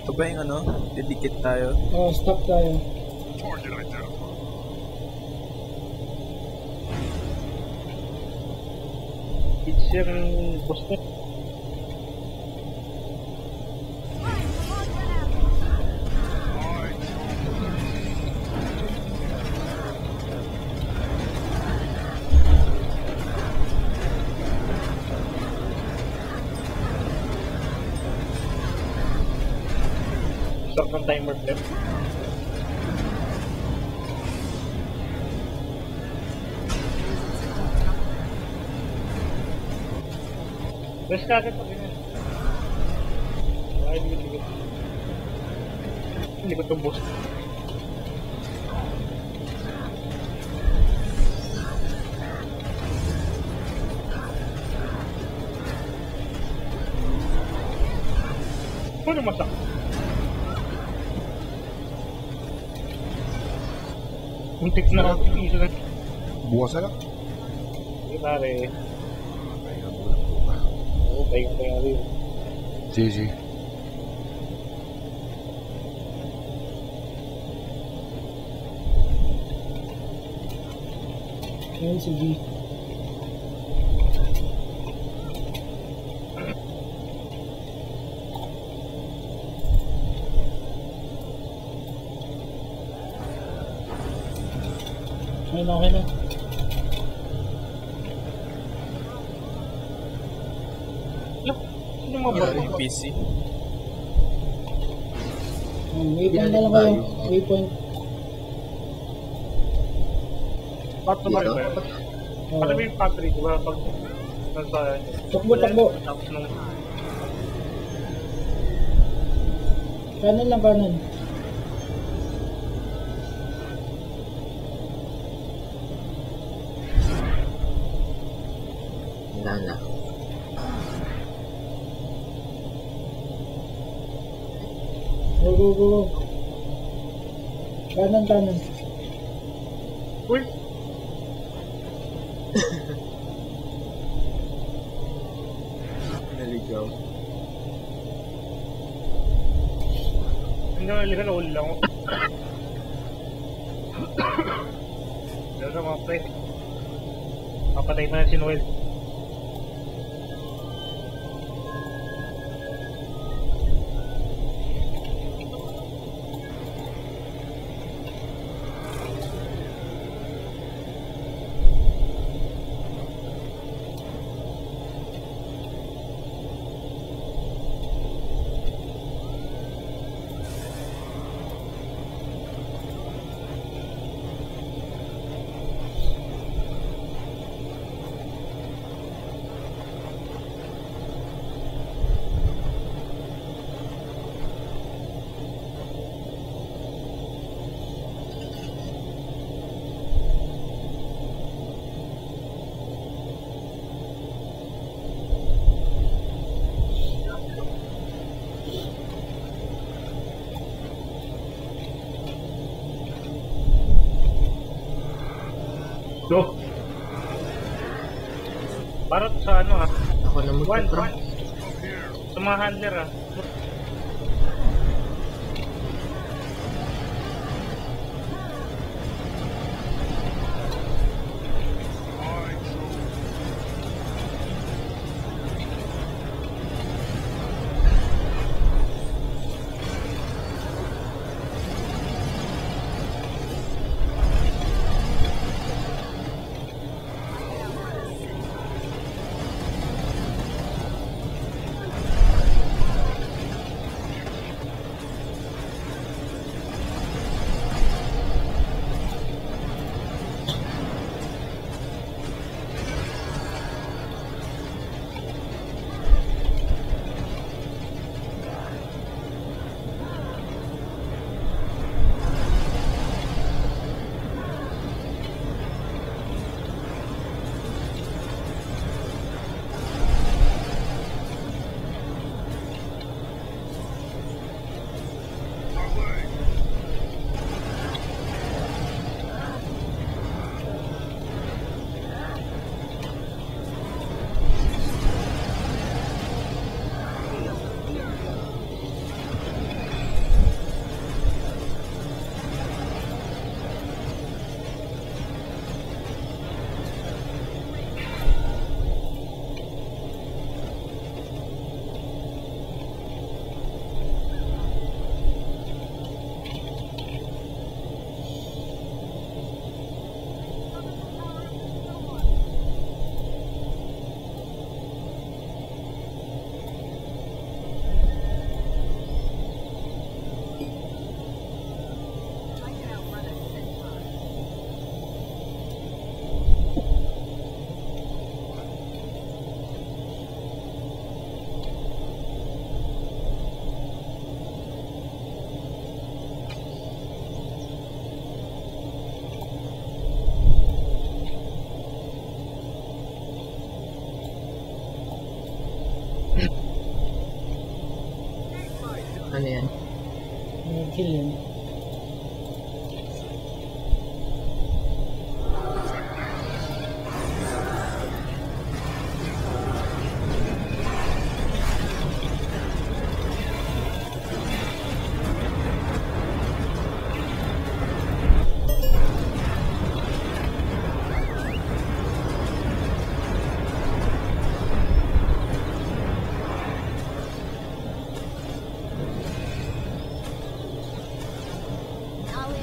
Ito ba yung ano? Didikit tayo? Oh, stop tayo. It's yung boss na. Start ng timer flip. Best kagad pa ganyan. Ay, likod. Likod ng boss. Ano masak? Muntik na ako isa lang. Bukas na lang. Hindi pare. Pahinga muna po ba? Oo, pahinga rin. Sige. Ayun, sige. Ayun, okay na. Sino mababa? Yung PC. Waypoint na lang kayo. Waypoint. Pato ba rin ba yun? Ano ba yung factory? Diba pag nasa... Takbo. Tapos nung... Kanan lang, kanan. Wala na. Go. Kanan. Uy! Naligaw. Hindi na nalikan, uli lang ako. Dito na mga pre. Papatay mo na si Noel. Go! Para sa ano ha? Ako na One. magpapro. Sa mga handler ha? Ano yan? Kill yun. Our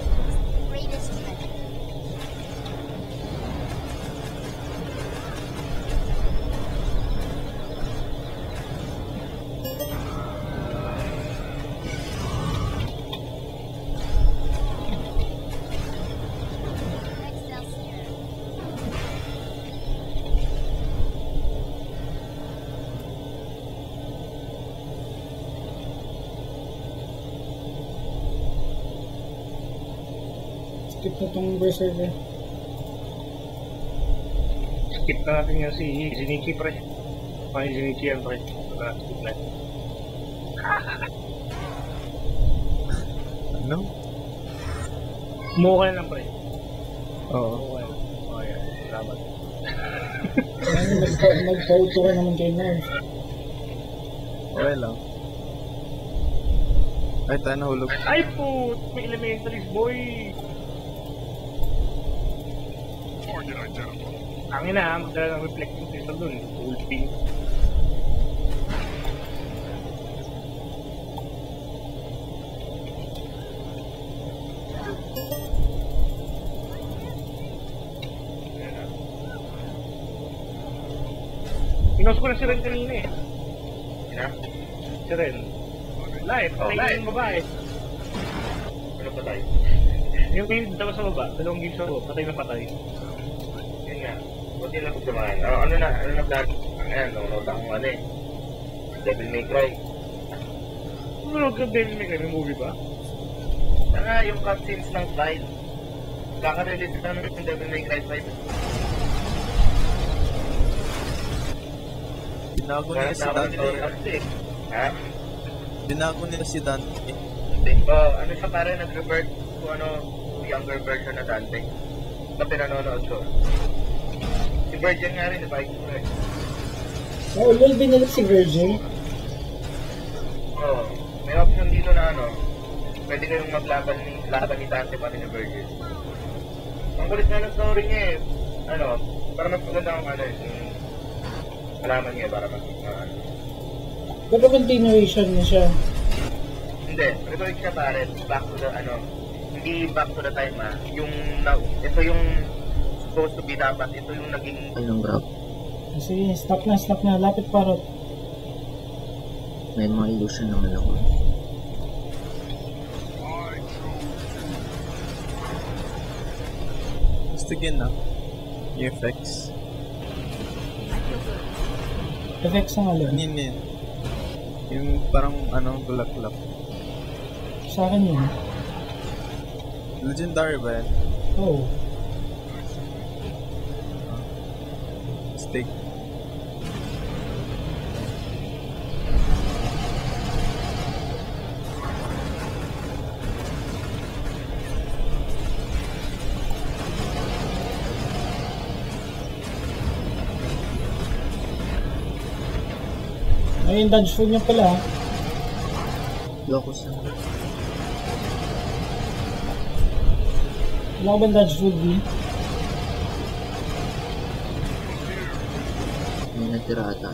greatest treasure. Excelsior. Skip na tong berserker. Skip na natin yung si Nikki, pre. May si Nikki yan, pre. Skip na. Ano? Mukha lang, pre. Oo. Mukha lang. Oh, yan. Salamat. Nagpa-auto ka naman kay Nerf. Okay lang. Ay, tayo nahulog. Ay, put! May elementaries, boy! Ang ina, magdala ng reflecting crystal dun. Full pink. Pinost ko na si Ren kanina eh. Sina? Si Ren. Wala eh, patay na yung babae. Ano patay? Yung dalawa sa baba, dalawang game sa baba, patay na patay. Yun nga, buti lang kumain. Ano na plan? Ayan, nanonood akong ano eh. Devil May Cry. Nanonood ka Devil May Cry, may movie ba? Saka yung cutscenes ng slide. Kaka-release na naman yung Devil May Cry 5. Binago nila si Dante. Ha? Binago nila si Dante. Ano siya pare, nag-revert to younger version na Dante. Na pinanonood ko. Si Virgin nga rin, diba? Oh, lol, binalik si Virgil. Oo. May option dito na pwede kayong maglaban ni Dante pati ni Virgil. Ang kulit nga ng story niya eh. Para mas maganda ang alaman niya para mas Pero continuation niya siya. Hindi, retorik siya pare, back to the hindi back to the time ito yung supposed to be dapat, ito yung naging Anong grab? Sige, stop na, lapit parot. May mga illusion naman ako. Gusto na. Yung effects. Effects ng alin. Yun. Yung parang gulak-lak. Sa akin yun. Legendary ba yan? Oh. Stick. Ayun, dodge food niya pala. Locus na. Wala ka ba dodge food din? May natira ata.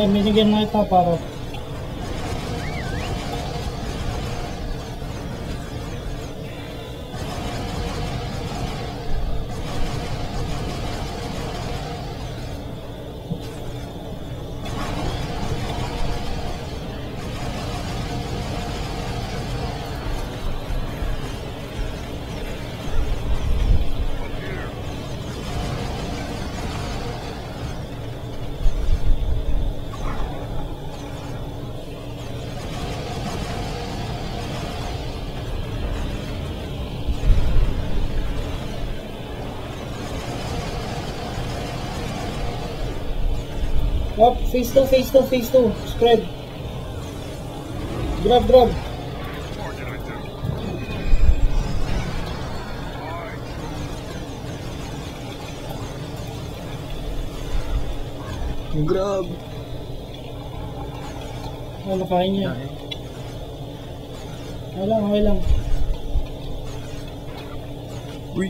Binigyan mo ito para Up, phase 2, phase 2, phase 2. Spread. Grab. Grab! Nakain niya. Dahil. Okay lang. Uy!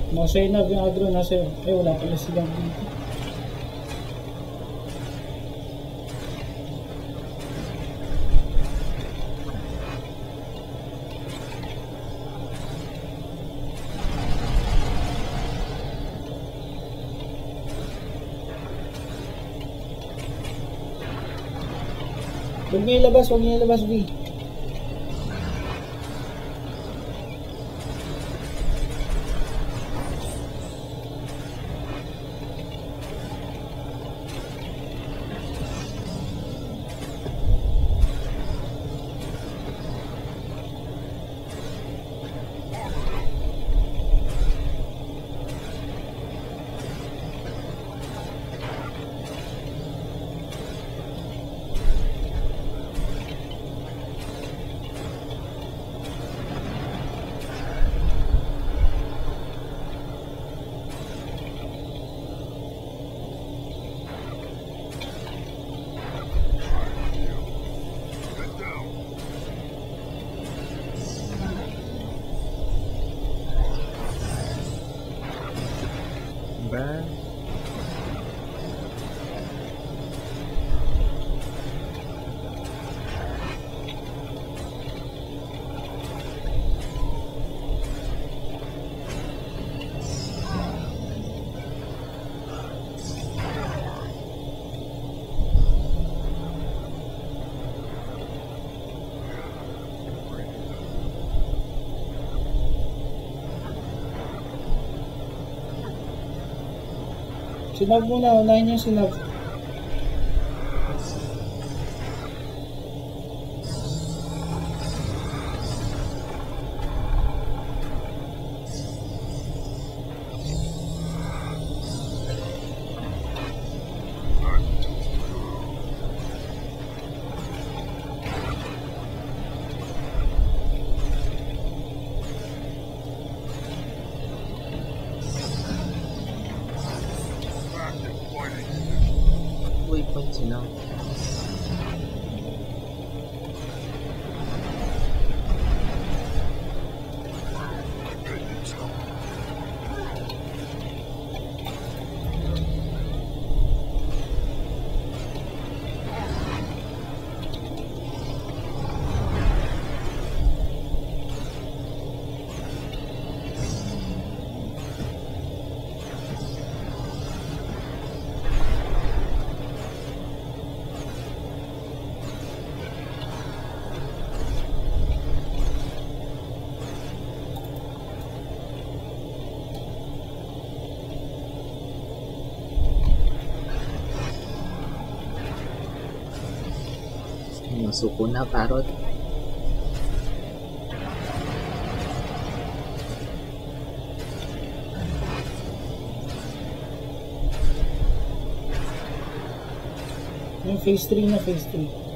Nasa inab yung agro, nasa wala pala silang dito. Huwag niyo ilabas, V. Ba? Sinab muna, unahin yung sinab. Waypoint sila. Suko na, parot. Yung phase 3 na, phase 3.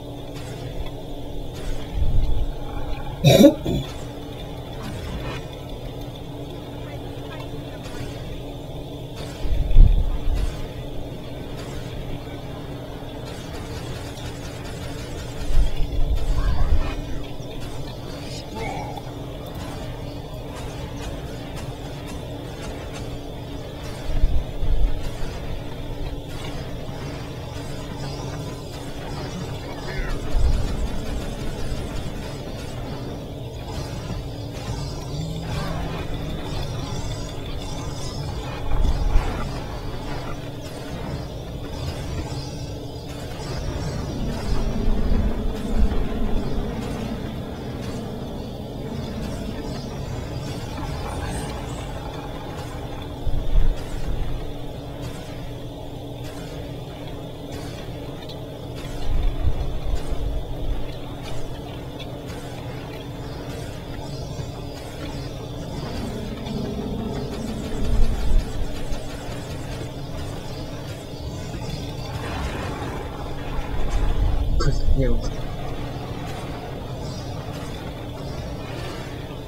Yo.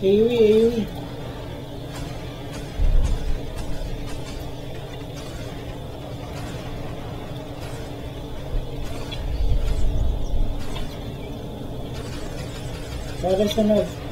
AoE, AoE. Para sa nav.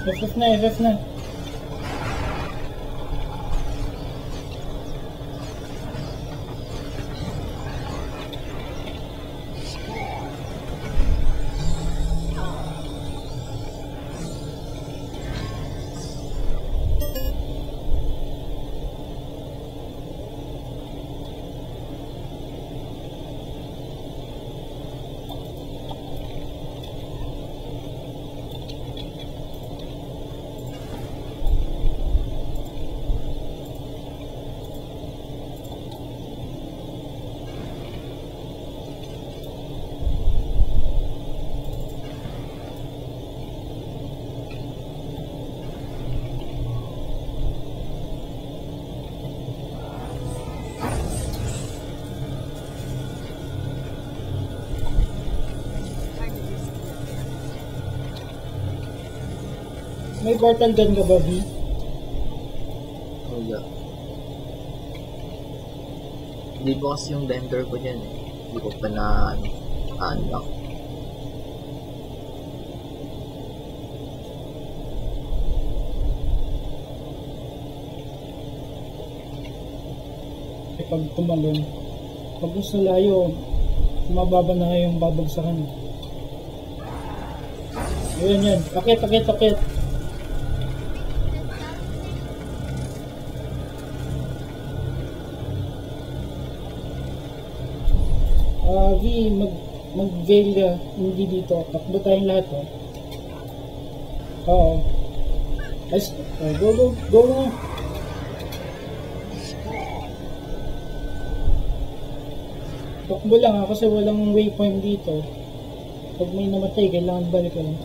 FF na, FF na. May portal gun ka ba, V? Wala. Hindi ko kasi yung vendor ko dyan eh. Hindi ko pa na-unlock. Pag tumalon, pag gusto layo, mababa na nga yung babagsakan. Ayan yan, akit. V, mag-veil ka, hindi dito. Takbo tayong lahat, oh. Oo. Let's, go na. Takbo lang ha, kasi walang waypoint dito. Pag may namatay, kailangan balikan.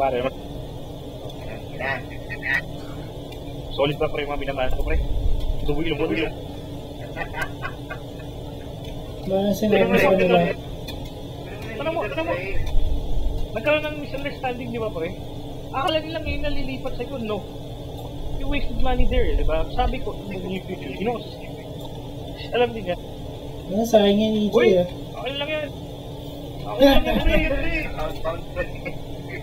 Pare, solid pa pre, mga binamahan ko pre. Dubuil mo. Baka sinabi sa kanila. Ano mo? Nagkaroon ng misunderstanding, di ba pre? Akala nilang ngayon nalilipat sa ikon, no? You wasted money there, di ba? Sabi ko, in the near future, you know, alam din yan. Ano, sayang yan, EJ, ah. Okay lang yan. Okay lang yan, pre.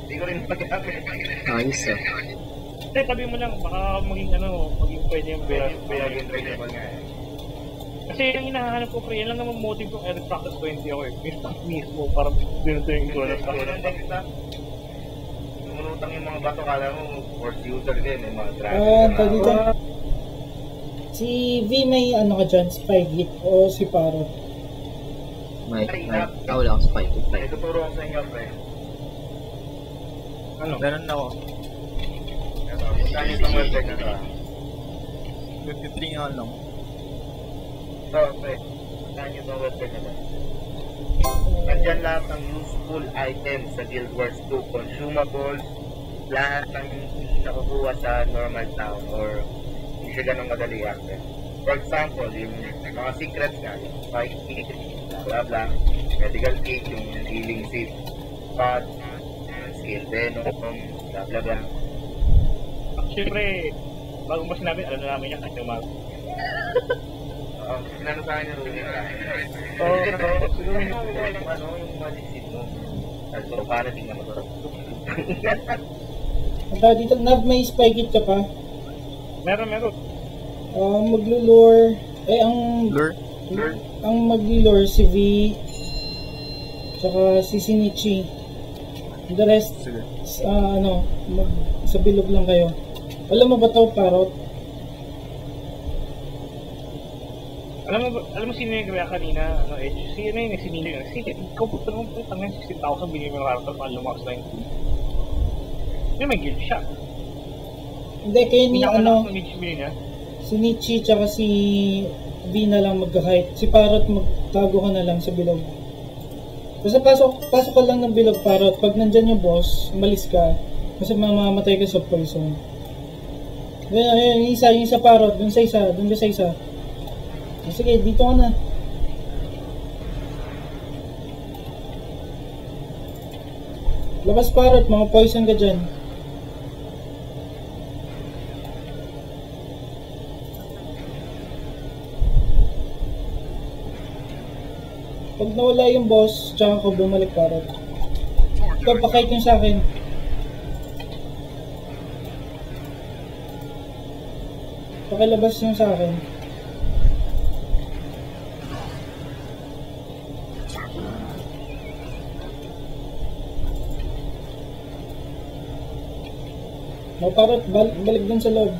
Hindi ko rin magamit. Ayos ah. Hindi, tabi mo lang, baka maging pwede yung Bayagin trainable nga eh. Kasi yung hinahanap ko, pre, yan lang naman motive ko, Eric Practice 20 ako eh. May stock mismo, parang dito yung ito na stock. Lumunutang yung mga bato, kala mo, force user din, yung mga Tadi dito. Si V may ano ka dyan, spy hit o si Paro? May wala akong spike. May tuturo ko sa inyo, pre. Ano? Meron na ako. Punta nyo sa website na ito. 53 nga lang. So, pre, punta nyo sa website na ito. Nandyan lahat ng useful items sa Guild Wars 2, consumables, lahat ng hindi nakukuha sa normal town or hindi siya ganun madali access. For example, yung mga secrets nga, yung spike key, blah blah, medical kit, yung healing seed, spot, skill venom, blah blah blah. Siyempre, bago ba sinabi, alam na namin yan kasi yung Sinano sa akin yung rulin ka. Siguro yung magic seed mo. So, para tingnan mo ito. Ang tawag dito, Nav, may spy hit ka pa? Meron. Maglo-lure, Lure? ang maglo-lure si V, tsaka si Shinichi. The rest, Sige. sa bilog lang kayo. Alam mo ba ito, Parot? Alam mo sino yung kaya kanina, si ano yun, si Nilo yun. Ikaw po naman po, tangan 16,000 binigay mo ng harap para lumakas na yung team. May guild siya. Hindi, kayo ni ano, Ang niche niya. si Nietzsche tsaka si V na lang magka-height. Si Parrot magtago ka na lang sa bilog. Basta pasok ka lang ng bilog, Parrot. Pag nandyan yung boss, umalis ka. Kasi mamamatay ka sa poison. Ayun, yung isa Parrot. Dun ka sa isa. Sige, dito ka na. Labas, Parrot, mga poison ka dyan. Pag nawala yung boss, tsaka ako bumalik, Parrot. Ikaw, pakite yung sa akin. Pakilabas yung sa akin. No, Parrot, balik dun sa loob.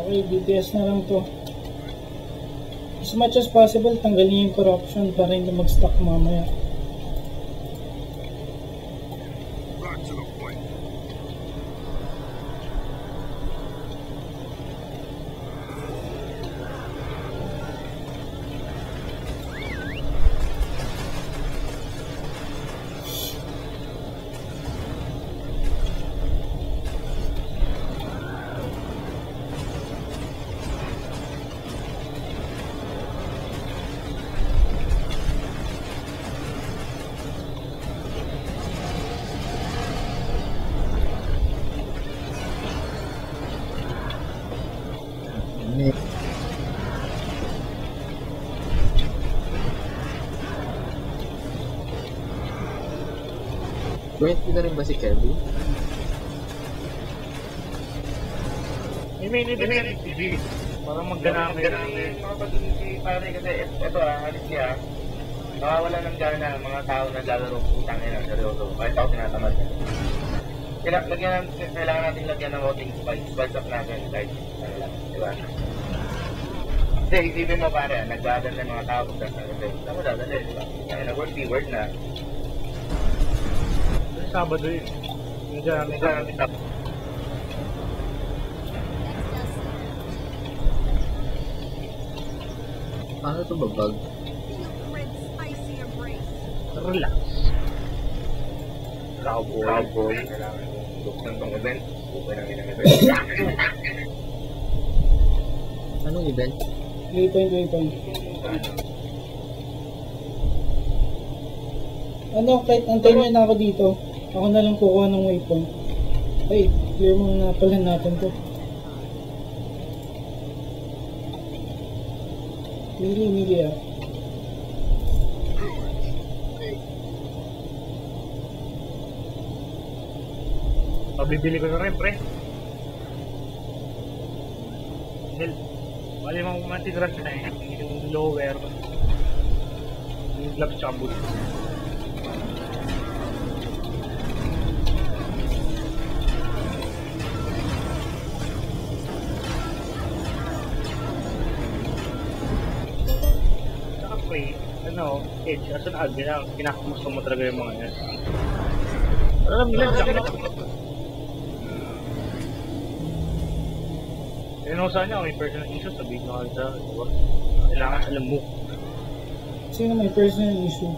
Okay, DPS na lang to. As much as possible, tanggalin yung corruption para hindi mag-stuck mamaya. Twenty na rin ba si Kirby? May nilibigay si G. Para magganami. Makapaging si pare kasi ito halit niya. Nakawala ng gana ang mga tao na lalaro putang ina, seryoso. Kahit ako tinatamad na. Kailangan natin lagyan ng voting spice up natin kahit ano lang, di ba? Kasi isipin mo pare, nagdadan ng mga tao pagdadan kasi saan mo dadalhin, di ba? Kaya nag-word B-word na. Sabado yun. Medyo namin tapos. Paano ito babag? Relax. Cowboy. Kailangan buksan tong event. Buksan namin ang event. Anong event? Waypoint. Ano, kahit antayin nyo na ako dito. Ako na lang kukuha ng waypoint. Ay, clear muna pala natin to. Mili ah. Pabibili ko na rin, pre. Hell, bali mga matitras na eh. Yung lower, yung gloves tsaka boots. Tsaka pre, ano, edge, as an admin, kinakamusta mo talaga yung mga yan. Alam nila, Saan niya, may personal issue, sabihin ko sa diba? Kailangan alam mo. Sino may personal issue?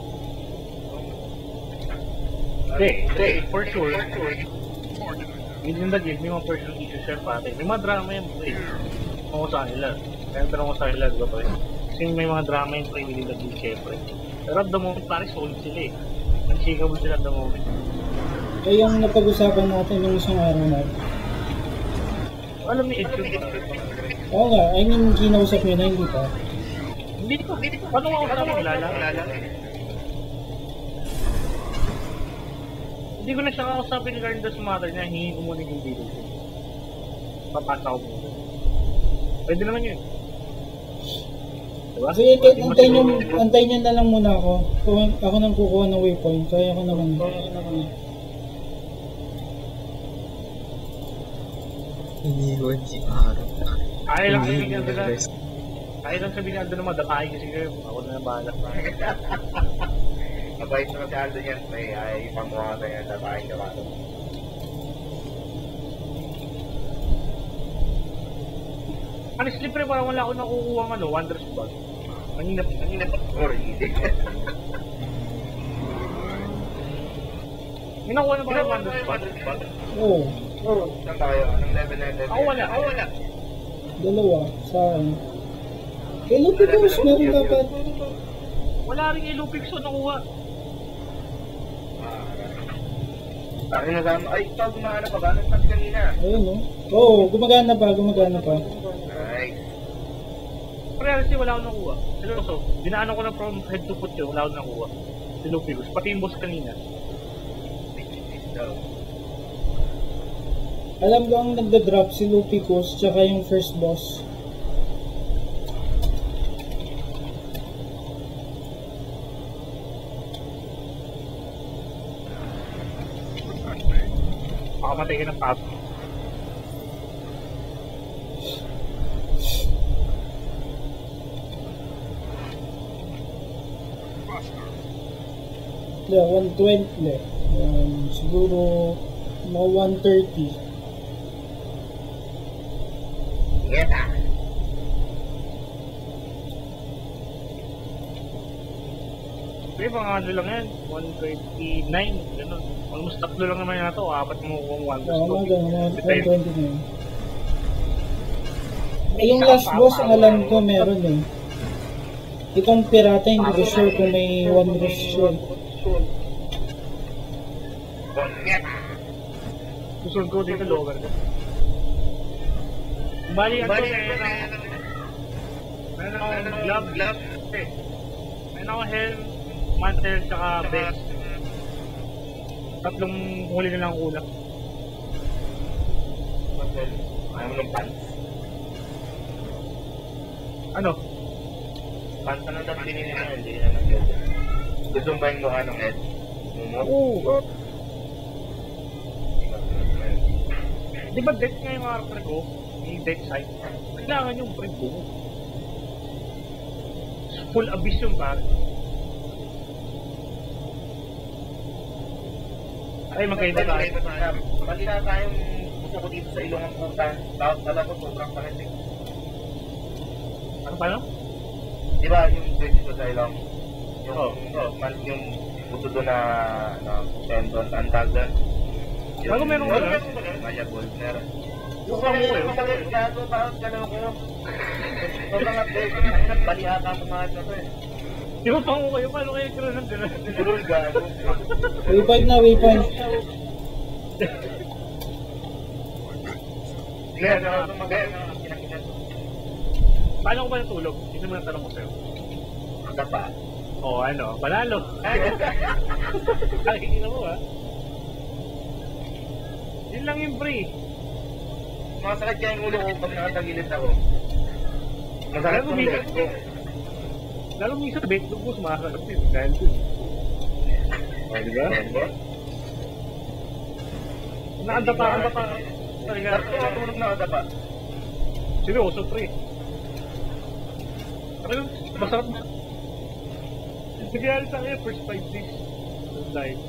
Hindi, for sure. Within the guild, may mga personal issues siya pati. May mga drama yung play. Ako sa kanila. Kaya tanong ko sa kanila, diba pa rin? Kasi may mga drama yung play within the guild, syempre. Pero at the moment, pare, solid sila eh. Unshakable sila at the moment. Eh, yung napag-usapan natin yung isang araw natin. Alam ni Edge yun. Oo nga, I mean, kinausap nyo na, hindi pa. Hindi ko. Paano nga ako kilala? Hindi ko na siya kakausapin regarding sa matter niya, hingin ko muna yung video ko. Papasa ko muna. Pwede naman yun. Diba? Sige, kahit antayin niyo na lang muna ako. Ako nang kukuha ng waypoint. Kaya ko naman. Iniwan si Aaron. Ayaw lang sabihin niya doon na. Ayaw lang sabihin niya doon na madatahin kasi kayo. Ako na yung bahala. Mabait naman si Aldo yan. May ay pamuha na yan. Tatahin ka ba? Honestly, pre, parang wala ako nakukuha ng Wondrous Bag. Kanina pa. Or hindi. May nakuha na ba yung Wondrous Bag? Oo. Saan tayo? Anong level na level? Ako wala. Dalawa. Sa akin. Kay Lupicus, meron dapat. Wala rin yung Lupixo nakuha. Ay, ito gumana pa ba? Nagpas kanina. Ayun, no? Oo, gumagana pa. Nice. Pero honestly, wala akong nakuha. Seryoso, dinaanan ko na from head to foot yun, wala akong nakuha. Si Lupicus, pati yung boss kanina. Alam ko ang nagda-drop si Lupicus tsaka yung first boss. Makamatay ka ng pato. Yeah, 120. Siguro mga 130. Yeta. Pero mga ano lang yan, 129, gano'n. Almost tatlo lang naman yan ito, apat mo kung Wondrous Oo, mga ganun, mga Depende. 120 na yun. Eh, yung last boss, ang alam ko meron eh. Itong pirata, hindi ko sure kung may Wondrous siya. Susunod ko dito lower ko. Bali, ano meron akong glove, meron akong helm, mantle, tsaka vest. Tatlong huli na lang kulang. Ayaw mo ng pants? Ano? Pants na lang binili na, hindi na nag-get. Gusto mo ba yung mukha ng head? Oo. Di ba deck nga yung character ko? Yung deck side. Kailangan yung pre buo. Full abyss yung pare. Ay, magkaiba tayo. Bali na tayong gusto ko dito sa ilong ang puta. Tapos alam ko sobrang pangitik. Ano pa no? Di ba yung switch ko sa ilong? Yung puto doon na tendon, antag doon. Bago meron ka na? Maya gold, meron. Yung pango yun. Gago, parang gano'n ko. Sobrang update. Bali ata kumahat na to eh. Di ba pango kayo? Paano kayo karoon ng gano'n? Siguro gago. Waypoint na, waypoint. Sige, ano kinakita to. Paano ko ba natulog? Ito mo na tanong ko sa'yo. Ang pa. Oo, ano? Panalo. Nakikita mo ha? Yun lang yung pre. Masakit kaya yung ulo ko pag nakatagilid ako. Masakit yung ulo ko. Lalo minsan bait ko sumasakit din dahil dun. O, diba? Nakadapa. Talaga. Bakit ako tulog nakadapa? Seryoso, pre. Talagang masarap na. Nagyari sa akin, first 5 days. Like,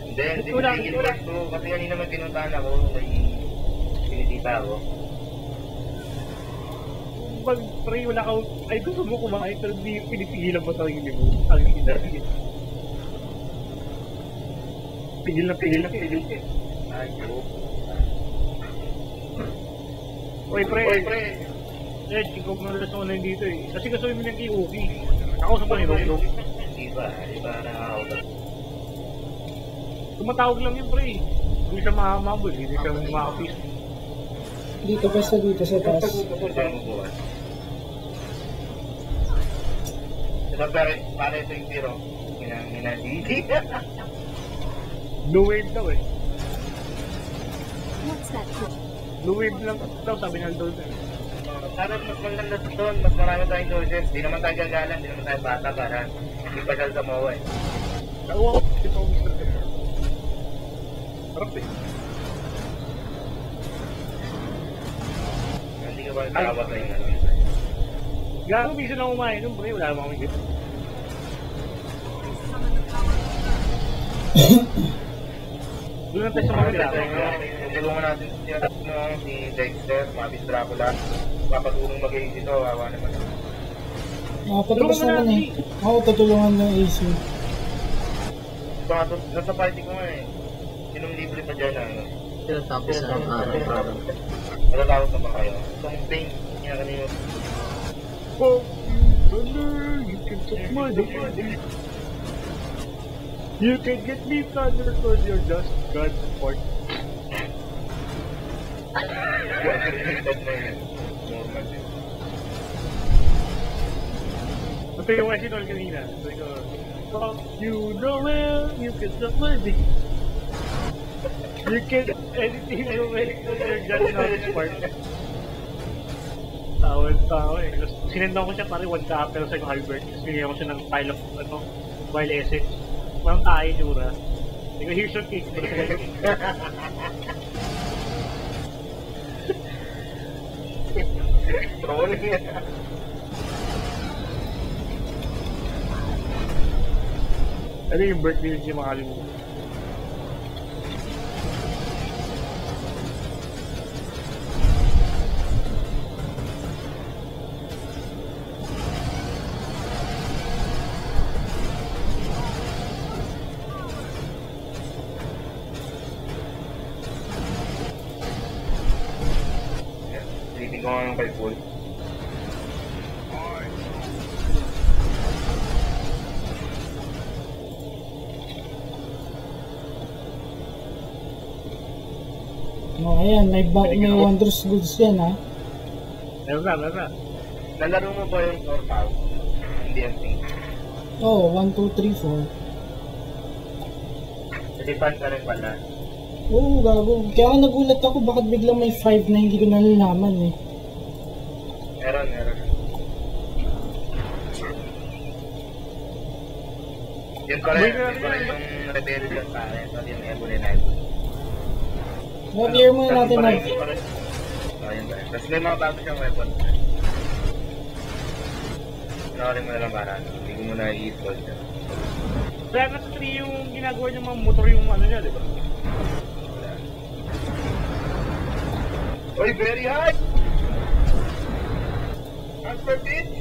hindi tigil ko. Kasi yan naman pinuntahan ako. May pinitita ako. pag pre, wala ka, ay gusto mo kumain pero hindi pinipigilan mo sarili mo. Ang hinarili. Pigil na. Ayun. Oy, pre. Eh, ikaw mo na sa online dito eh. Kasi gusto mo yung KOV. Ako sa paniro. Di ba nakakaulat. Tumatawag lang yun, pre. Hindi siya mahamabol. Hindi siya makapis. Dito, basta dito sa taas. Ito para ito yung tiro. Minadidi. Blue wave daw eh. What's that? Blue wave lang daw, sabi ng Dolphin. Para mas maganda doon, mas marami tayong choices. Di naman tayo gagalan, di naman tayo bata para ipagal sa MOA eh. Oo, ito ang Mr. Gamer. Harap eh. Hindi ka ba nakawag na yung ano? Gago, minsan lang umain nun, pre. Wala naman kami dito. Doon lang tayo sa mga nila. Tulungan natin si Dexter, Mabis Dracula. Papatulong mag-aid dito, awa naman. Patapos naman eh. Ako tutulungan ng AC. Nasa party ko nga eh. Sinong libre pa dyan ano? Tinatapos na ang araw. Matatawag na ba kayo? Itong pain niya kanina. Oh, Thunder, you can take my dick. You can get me, Thunder, cause you're just God's part. Ito yung kasi doon kanina. Fuck you, Noel, you can suck my dick. You can anything you make, you're just God's part. Tawa eh. Tapos sinendan ko siya pare 1 ka pero sa happy birthday. Tapos binigyan ko siya ng pile of mobile essence. Walang tayo jura. Hindi ko here's your cake. Trolling yan. Ano yung birthday yung makalimutan? Sleeping ko nga ng kay Paul. No, ayan, may wondrous goods yan ha. Meron na. Nalaro mo ba yung Torpal? Hindi yan thing. Oo, 1, 2, 3, 4. Kasi fan ka rin pala. Oo, gago. Kaya ako nagulat ako bakit biglang may 5 na hindi ko nalalaman eh. Meron. Yun pa rin yung rebellion pare. Pati yung Ebony Knight. Clear muna natin na. Ayun ba. Tapos may mga bago siyang weapon. Pinawarin mo na lang para hindi ko muna i-install siya. Kaya nasa 3 yung ginagawa niya mga motor yung ano niya, di ba? Oy, very high! Transfer bitch!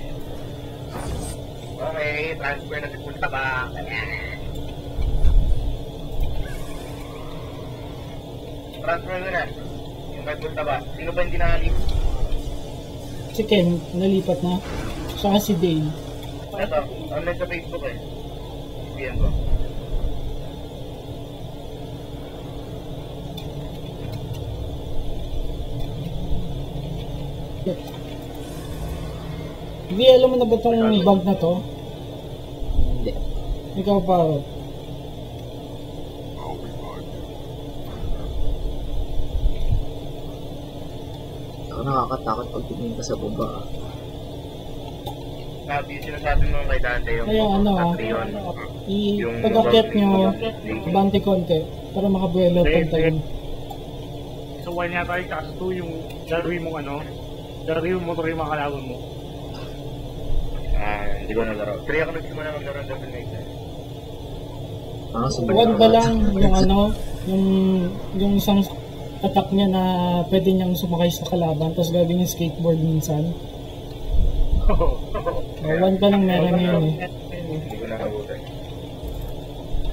Okay, transfer na si Punta ba? Transfer mo na. Yung kay Punta ba? Sino ba hindi nakalip? Si Ken, nalipat na. Saka si Dane. Ito, online sa Facebook eh. PM ko. Hindi, alam mo na ba itong bug na to? Hindi. Ikaw pa. Ako nakakatakot pag tingin ka sa baba. Sabi yung sinasabi mo kay Dante yung Kaya ano Patreon. pag-akyat nyo, bante konti para makabuelo pantayin. So 1 yata yung cast 2 yung laruin mong laruin yung motor yung mga kalaban mo. Hindi ko nalaro. 3 ako nagsimula maglaro ng Double Knight. Huwag ba lang yung isang attack niya na pwede niyang sumakay sa kalaban tapos gagawin yung skateboard minsan. One pa lang meron yun eh. Hindi ko nakabutan.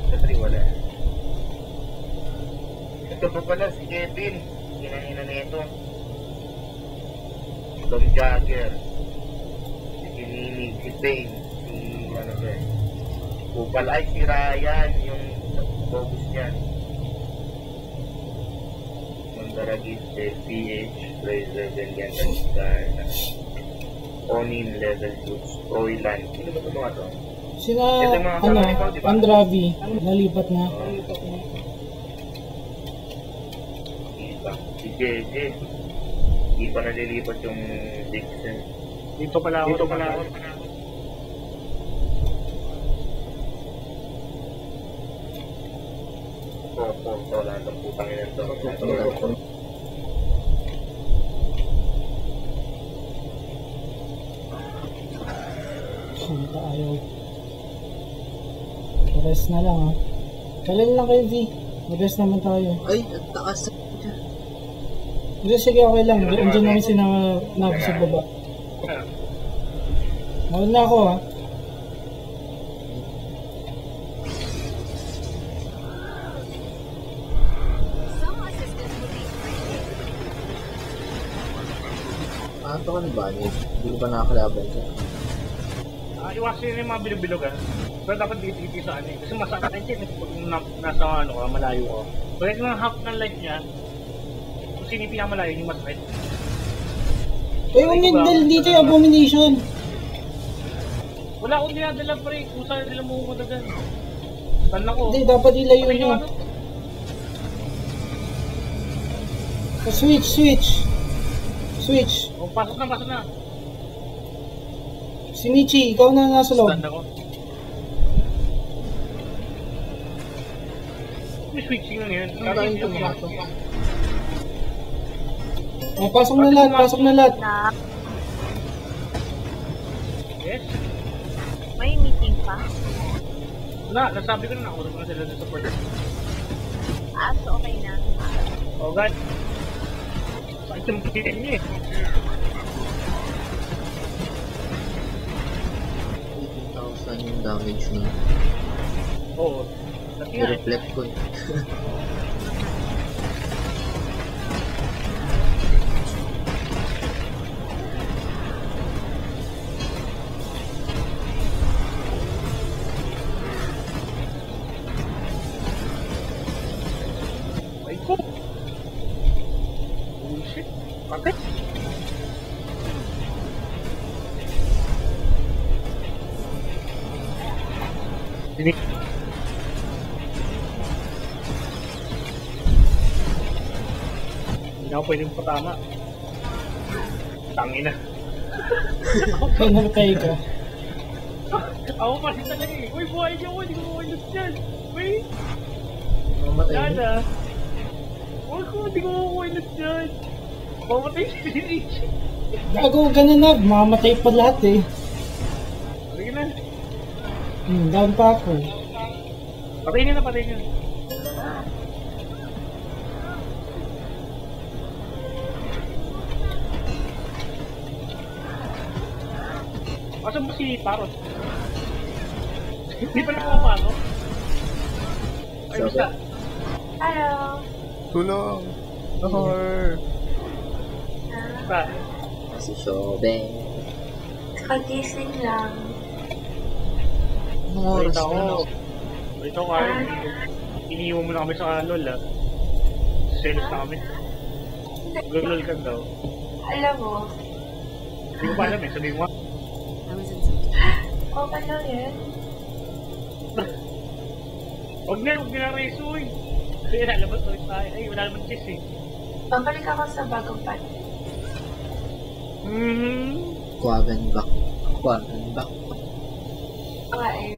Sa 3 wala. Ito pa pala si Kevin. Ginanina na ito. Tom Jagger. Si Kinini, si Payne. Si ano ba eh. Kupal ay si Ryan. Yung focus niya. Mandaragit, PH, Fraser, Vengeance, Star. Onin, Level 2, Royland. Sino ba ito mga to? Sina, Andravi, nalipat na. Si JJ. Hindi pa nalilipat yung Dixon. Dito pala ako. Wala nang putang ina to. Sunta ayaw. Rest na lang, ha. Kailan lang kayo, V. Rest naman tayo. Ay, ang taas. Hindi, sige, okay lang. Andiyan namin sinama sa baba. Mahal na ako, ha. Some assistance will be free. Ito ka ni Bunny. Hindi ko pa nakakalaban siya. Iwasin yung mga bilog-bilog pero dapat dito sa ano kasi masakit din pag nasa ano ka, malayo ka. Pwede ng half ng life niya, kung sino yung pinakamalayo yung masakit. Huwag yung dito yung abomination. Wala akong dinadala pre, kung saan nila mo madagan. Tan ako. Hindi, dapat ilayo Patay nyo. yung ano? Switch. Oh, pasok na. Si Michi, ikaw na nasa loob. Stand ako. May switching na yun. Ang daming tumato. Oh, pasok na lahat. Na, Yes? may meeting pa? Wala, nasabi ko na nakurot na sila sa support. So okay na. Oh God. Sakit yung pitin niya eh. 18,000 yung damage niya. Oo. Laki nga eh. I-reflect ko eh. Ay ko! Bullshit. Bakit? Hindi. Hindi na ako pwedeng patama. Tangina. Kaya namatay ka. Ako kasi talaga eh. Uy, buhay niyo ko. Hindi ko makulit dyan. Wait. Mamatay na. Lada. Huwag ko. Hindi ko makulit dyan. Mamatay si Richie. Gago, ganun na. Mamatay pa lahat eh. Sige na. Down pa ako. Patayin na. Asan ba si Parot? Hindi pa na pumapasok? Ay, basta. Hello. Tulong! Nahor! Basta. Si Shobe. Kagising lang. Anong oras Balita na? ko. Balita ko, Carl. Iniiwan mo na kami sa LOL, ah. Selos na kami. Mag-LOL ka daw. Alam mo, Hindi ko pa alam eh. Sabihin mo nga. okay lang yan. Huwag na reso eh. Kasi lalabas ulit tayo. Ay, wala naman chess eh. Babalik ako sa bagong pat. Mm-hmm. Kwagan back. Ah, eh.